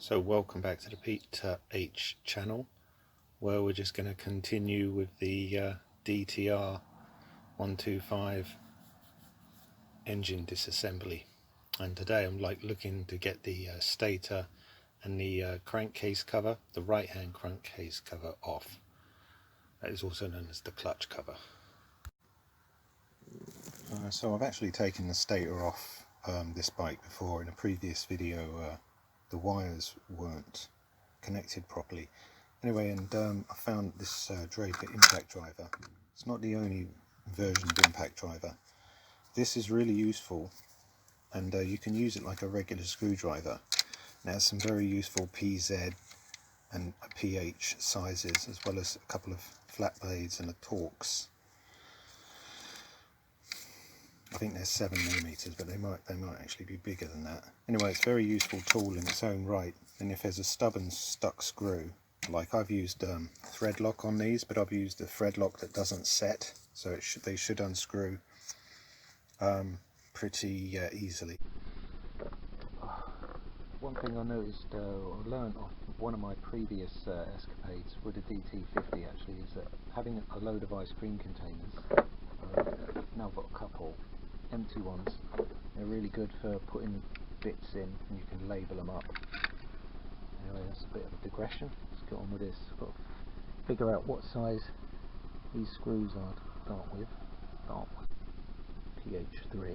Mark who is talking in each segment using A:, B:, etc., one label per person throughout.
A: So welcome back to the Pt2 channel, where we're just going to continue with the DTR125 engine disassembly. And today I'm looking to get the stator and the crankcase cover, the right hand crankcase cover, off. That is also known as the clutch cover. So I've actually taken the stator off this bike before. In a previous video the wires weren't connected properly. Anyway, and I found this Draper impact driver. It's not the only version of impact driver. This is really useful, and you can use it like a regular screwdriver. It has some very useful PZ and PH sizes, as well as a couple of flat blades and a Torx. I think they're 7mm, but they might actually be bigger than that. Anyway, it's a very useful tool in its own right. And if there's a stubborn stuck screw, like I've used thread lock on these, but I've used a thread lock that doesn't set, so they should unscrew pretty easily. One thing I noticed, or learned off one of my previous escapades with the DT50 actually, is that having a load of ice cream containers, now I've got a couple empty ones, they're really good for putting bits in, and you can label them up. Anyway, that's a bit of a digression. Let's get on with this. I've got to figure out what size these screws are to start with. Pt2. Tell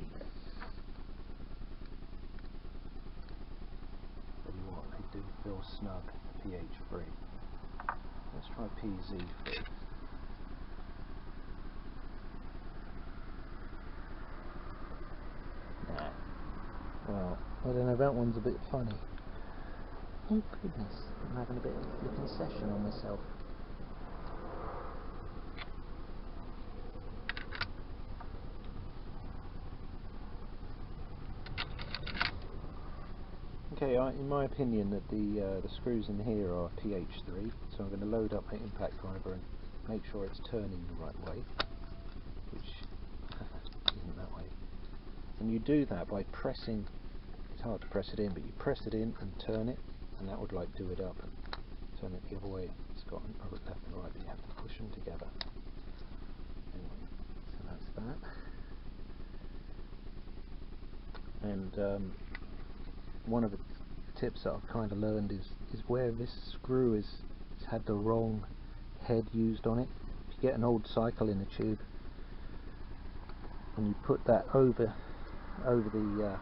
A: you what, they do feel snug, Pt2. Let's try PZ first. Well, I don't know, that one's a bit funny. Oh goodness, I'm having a bit of a flipping session on myself. Okay, in my opinion, that the screws in here are Pt3, so I'm going to load up my impact driver and make sure it's turning the right way, which isn't that way. And you do that by pressing. It's hard to press it in, but you press it in and turn it, and that would like do it up. And turn it the other way. It's got left and right, but you have to push them together. Anyway, so that's that. And one of the tips that I've kind of learned is where this screw it's had the wrong head used on it. If you get an old cycle in a tube and you put that over the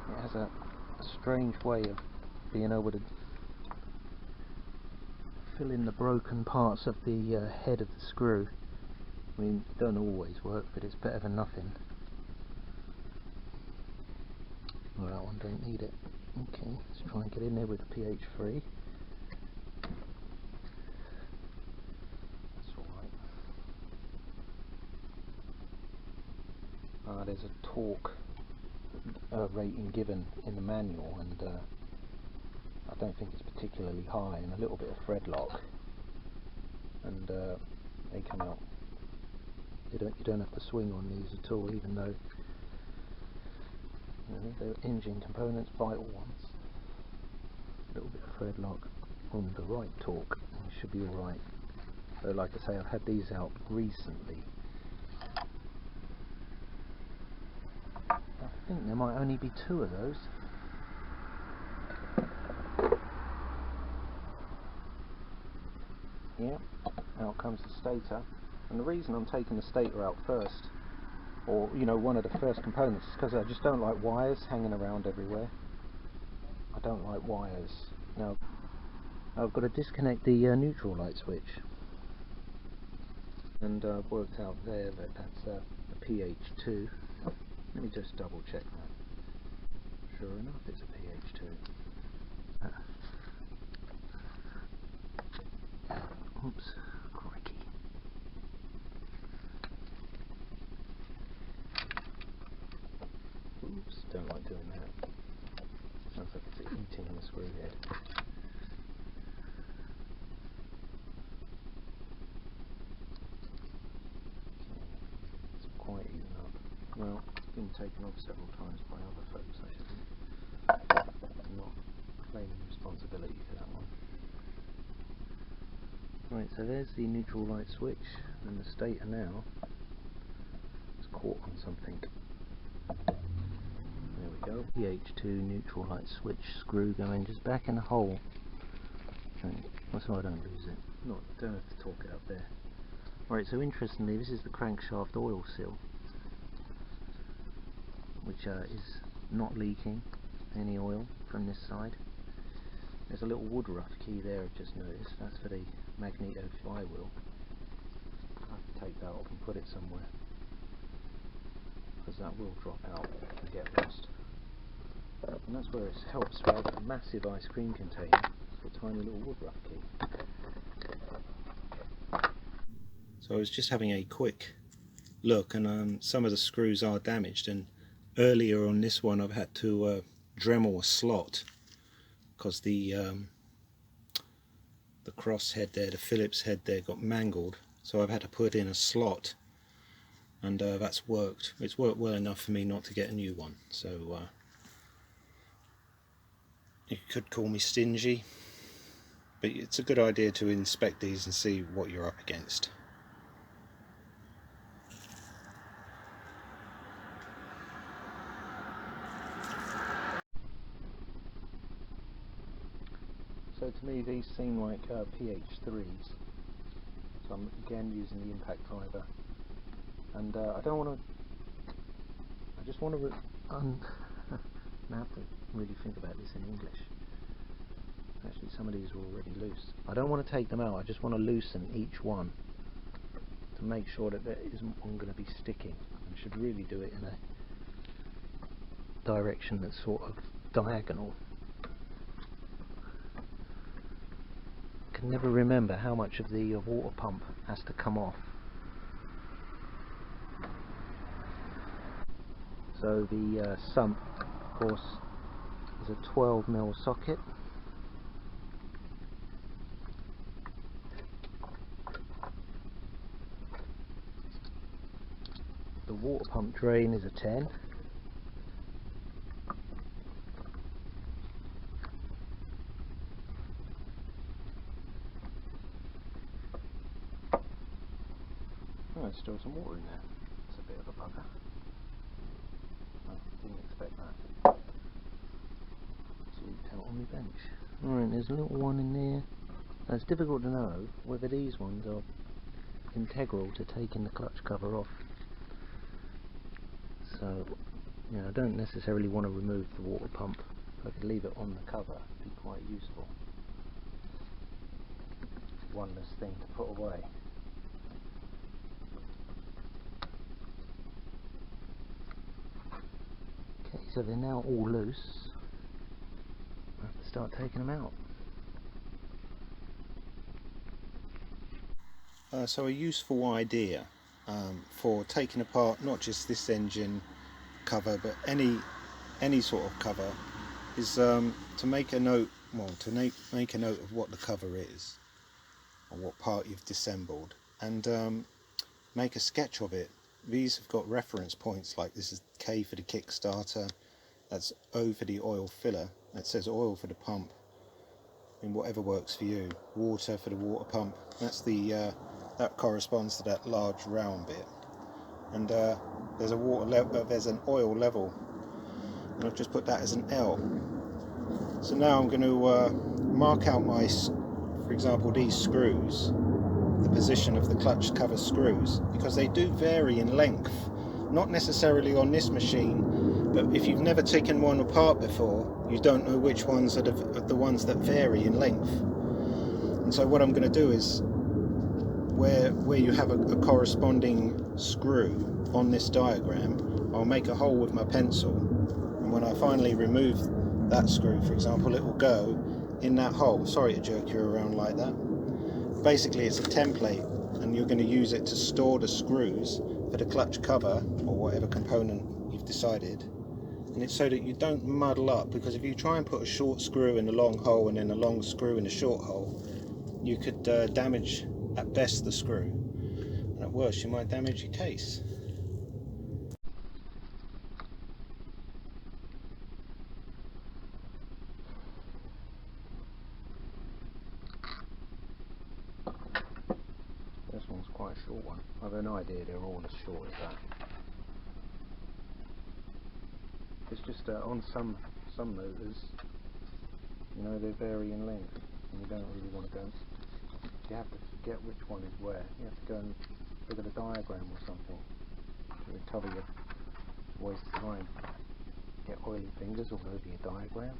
A: it has a strange way of being able to fill in the broken parts of the head of the screw. I mean, it don't always work, but it's better than nothing. Well, that one don't need it. Okay, let's try and get in there with the Pt3. That's alright. There's a torque rating given in the manual, and I don't think it's particularly high, and a little bit of thread lock, and they come out. You don't have to swing on these at all, even though they're engine components, vital ones. A little bit of thread lock on the right torque, and it should be alright. So like I say, I've had these out recently. I think there might only be 2 of those. Yeah, out comes the stator. And the reason I'm taking the stator out first, or one of the first components, is because I just don't like wires hanging around everywhere. I don't like wires. Now I've got to disconnect the neutral light switch, and I've worked out there that that's a Pt2. Let me just double check that. Sure enough, it's a Pt2. Oops, crikey. Oops, don't like doing that. Sounds like it's eating the screw head. It's quite even up. Well, it's been taken off several times by other folks, I should think. Not Right, so there's the neutral light switch, and the stator now is caught on something. There we go. Pt2 neutral light switch screw going just back in the hole. That's why I don't lose it. Don't have to torque it up there. Right, so interestingly, this is the crankshaft oil seal, which is not leaking any oil from this side. There's a little wood rough key there I've just noticed. That's for the magneto flywheel. I have to take that off and put it somewhere, because that will drop out and get lost. And that's where it helps to have a massive ice cream container for a tiny little wood rough key. So I was just having a quick look, and some of the screws are damaged, and earlier on this one I've had to Dremel a slot because the cross head there, the Phillips head there, got mangled, so I've had to put in a slot, and that's worked. It's worked well enough for me not to get a new one. So you could call me stingy, but it's a good idea to inspect these and see what you're up against. So to me these seem like PH3s, so I'm again using the impact driver, and I don't want to, I just want to, I have to really think about this in English. Actually some of these are already loose. I don't want to take them out, I just want to loosen each one to make sure that there isn't one going to be sticking. I should really do it in a direction that's sort of diagonal. Can never remember how much of the water pump has to come off. So the sump, of course, is a 12mm socket. The water pump drain is a 10. Oh, there's still some water in there. It's a bit of a bugger. I didn't expect that. It's leaked out on my bench. Alright, there's a little one in there. Now, it's difficult to know whether these ones are integral to taking the clutch cover off. So, you know, I don't necessarily want to remove the water pump. If I could leave it on the cover, it'd be quite useful. One less thing to put away. Okay, so they're now all loose. I have to start taking them out. So a useful idea for taking apart not just this engine cover, but any sort of cover, is to make a note. Well, to make a note of what the cover is, or what part you've disassembled, and make a sketch of it. These have got reference points, like this is K for the kickstarter, that's O for the oil filler, that says oil for the pump, and whatever works for you. Water for the water pump, that's the that corresponds to that large round bit, and there's a there's an oil level, and I've just put that as an L. So now I'm going to mark out my, for example, these screws, the position of the clutch cover screws, because they do vary in length, not necessarily on this machine, but if you've never taken one apart before, you don't know which ones are the ones that vary in length. And so what I'm going to do is, where you have a corresponding screw on this diagram, I'll make a hole with my pencil, and when I finally remove that screw, for example, it will go in that hole. Sorry to jerk you around like that. Basically it's a template, and you're going to use it to store the screws for the clutch cover or whatever component you've decided, and it's so that you don't muddle up, because if you try and put a short screw in a long hole and then a long screw in a short hole, you could damage at best the screw, and at worst you might damage your case. short one. I have an idea they're all as short as that. It's just on some motors, you know, they vary in length, and you don't really want to go. You have to forget which one is where. You have to go and look at a diagram or something to recover your waste of time. Get oily fingers all over your diagram.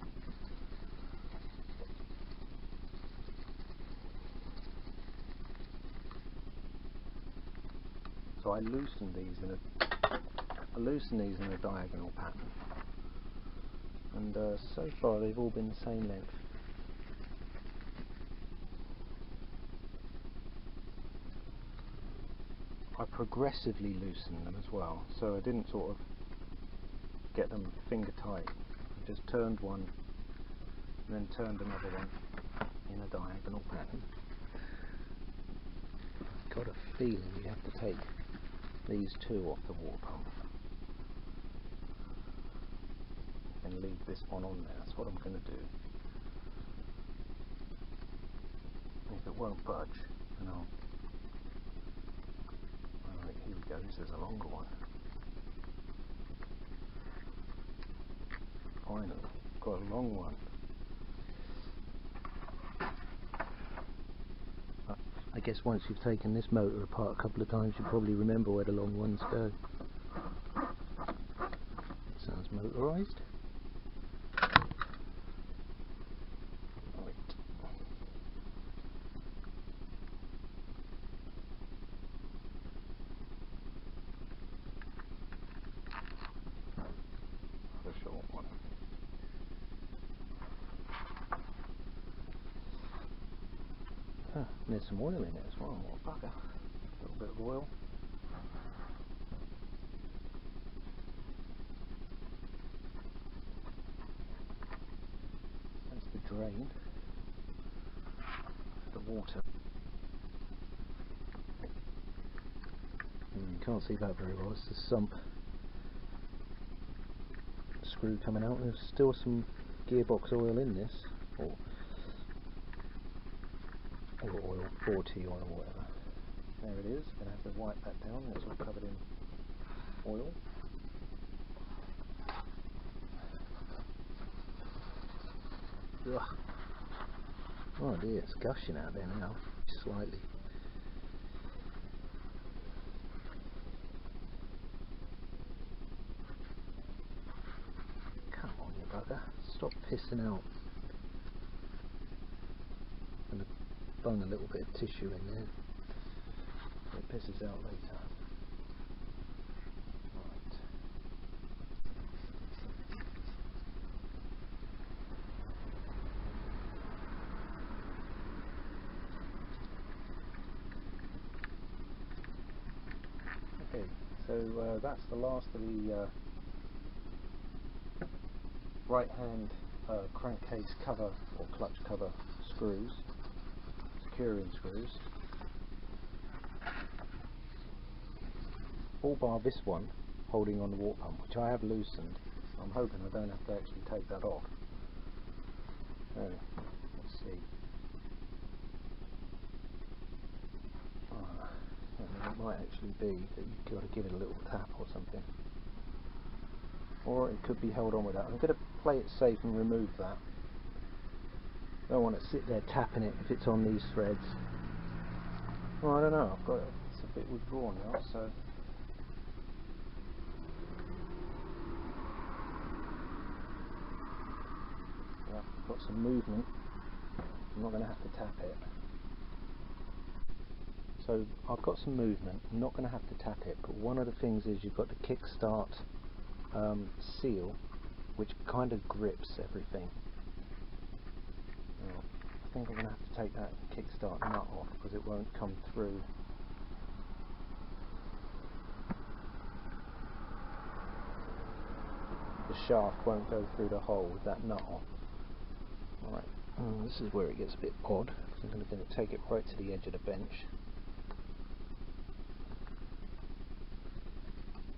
A: So I loosen these in a diagonal pattern, and so far they've all been the same length. I progressively loosened them as well, so I didn't sort of get them finger tight. I just turned one and then turned another one in a diagonal pattern. I've got a feeling you have to take these two off the water pump and leave this one on there. That's what I'm going to do. If it won't budge, then I'll... Alright, here we go, this is a longer one. Finally, got a long one. I guess once you've taken this motor apart a couple of times, you probably remember where the long ones go. Sounds motorised. Right. The short one. There's some oil in it as well. What a bugger. A little bit of oil. That's the drain. The water. You can't see that very well. It's the sump screw coming out. There's still some gearbox oil in this. Or oil, 4T oil or whatever. There it is. Going to have to wipe that down. It's all covered in oil. Ugh. Oh dear, it's gushing out there now. Slightly. Come on, you bugger. Stop pissing out. Bung a little bit of tissue in there. It pisses out later. Right. Okay, so that's the last of the right hand crankcase cover or clutch cover screws. Securing screws, all bar this one holding on the water pump, which I have loosened. I'm hoping I don't have to actually take that off. So, let's see. It might actually be that you've got to give it a little tap or something, or it could be held on with that. I'm going to play it safe and remove that. I don't want to sit there tapping it if it's on these threads. Well, I don't know, I've got it, it's a bit withdrawn now, so yeah, I've got some movement. I'm not going to have to tap it. So I've got some movement, I'm not going to have to tap it, but one of the things is you've got the kickstart seal, which kind of grips everything. I think I'm going to have to take that kickstart nut off because it won't come through. The shaft won't go through the hole with that nut off. Alright, this is where it gets a bit odd because I'm going to take it right to the edge of the bench.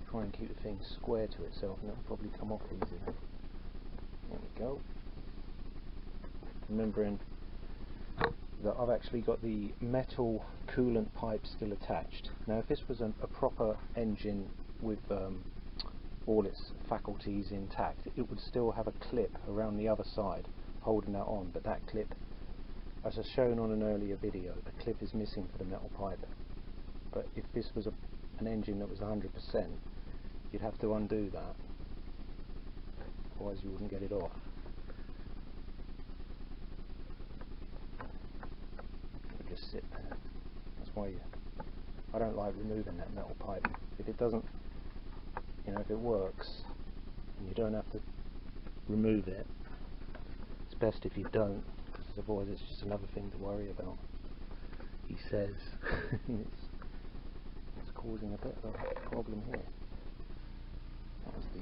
A: Try and keep the thing square to itself and it'll probably come off easier. There we go. Remembering that I've actually got the metal coolant pipe still attached. Now if this was a proper engine with all its faculties intact, it would still have a clip around the other side holding that on, but that clip, as I shown on an earlier video, the clip is missing for the metal pipe. But if this was an engine that was 100%, you'd have to undo that, otherwise you wouldn't get it off. Just sit there. That's why I don't like removing that metal pipe. If it doesn't, you know, if it works and you don't have to remove it, it's best if you don't, because otherwise it's just another thing to worry about. He says it's causing a bit of a problem here. That was the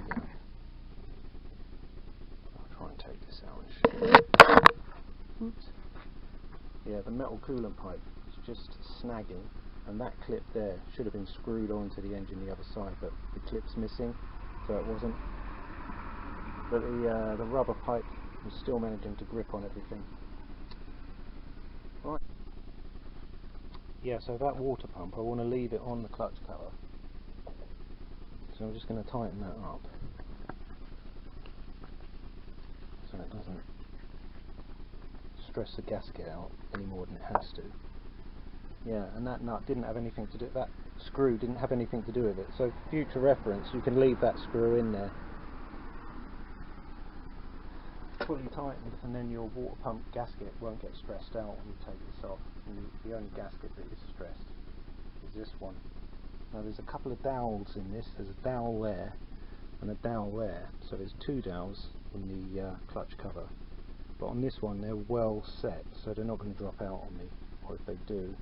A: I'll try and take this out and show you. Oops. Yeah, the metal coolant pipe is just snagging, and that clip there should have been screwed onto the engine the other side, but the clip's missing, so it wasn't. But the rubber pipe was still managing to grip on everything. Right. Yeah, so that water pump, I want to leave it on the clutch cover. So I'm just going to tighten that up, so it doesn't stress the gasket out any more than it has to. Yeah, and that nut didn't have anything to do, that screw didn't have anything to do with it. So for future reference, you can leave that screw in there fully tightened, and then your water pump gasket won't get stressed out when you take this off. And the only gasket that is stressed is this one. Now there's a couple of dowels in this. There's a dowel there and a dowel there, so there's two dowels in the clutch cover. But on this one they're well set, so they're not going to drop out on me, or if they do,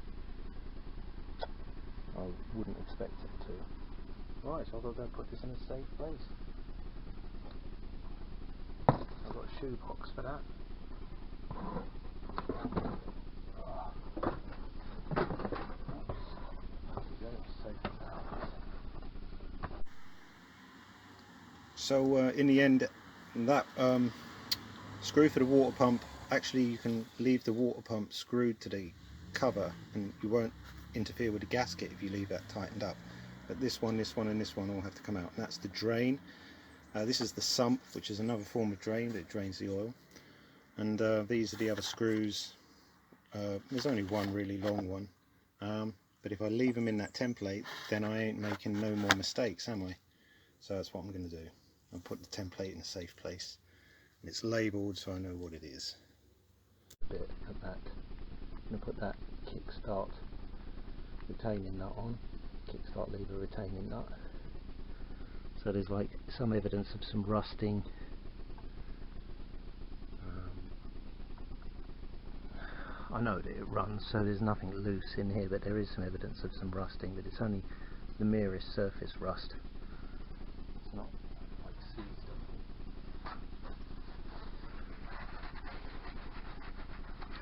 A: I wouldn't expect it to. Right, so I've got to go put this in a safe place. I've got a shoe box for that. So in the end, that screw for the water pump, actually you can leave the water pump screwed to the cover and you won't interfere with the gasket if you leave that tightened up. But this one and this one all have to come out, and that's the drain. This is the sump, which is another form of drain, but it drains the oil. And these are the other screws. There's only one really long one, but if I leave them in that template, then I ain't making no more mistakes, am I? So that's what I'm going to do. I'll put the template in a safe place. And it's labelled so I know what it is. A bit at that. I'm going to put that kickstart retaining nut on. Kickstart lever retaining nut. So there's like some evidence of some rusting. I know that it runs, so there's nothing loose in here, but there is some evidence of some rusting, but it's only the merest surface rust. It's not like seized.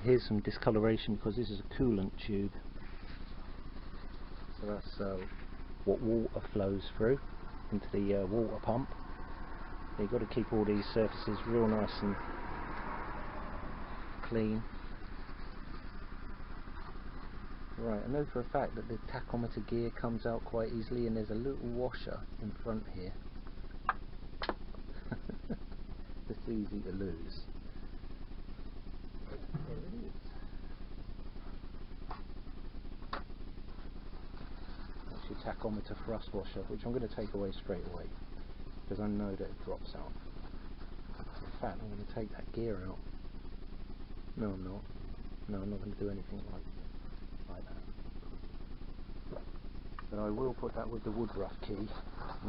A: Here's some discoloration because this is a coolant tube. So that's what water flows through into the water pump. You've got to keep all these surfaces real nice and clean. Right, I know for a fact that the tachometer gear comes out quite easily, and there's a little washer in front here. It's easy to lose. There it is. That's your tachometer thrust washer, which I'm going to take away straight away, because I know that it drops out. In fact, I'm going to take that gear out. No, I'm not. No, I'm not going to do anything like that. But I will put that with the woodruff key, and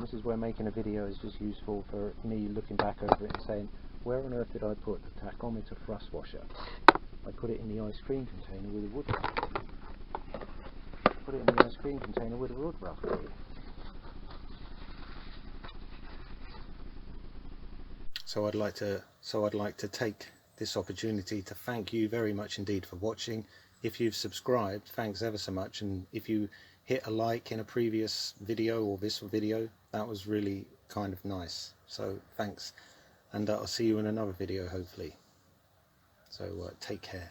A: this is where making a video is just useful for me looking back over it and saying, where on earth did I put the tachometer thrust washer? I put it in the ice cream container with a woodruff. Put it in the ice cream container with a woodruff key. So I'd like to take this opportunity to thank you very much indeed for watching. If you've subscribed, thanks ever so much, and if you hit a like in a previous video or this video, that was really kind of nice. So thanks, and I'll see you in another video hopefully. So take care.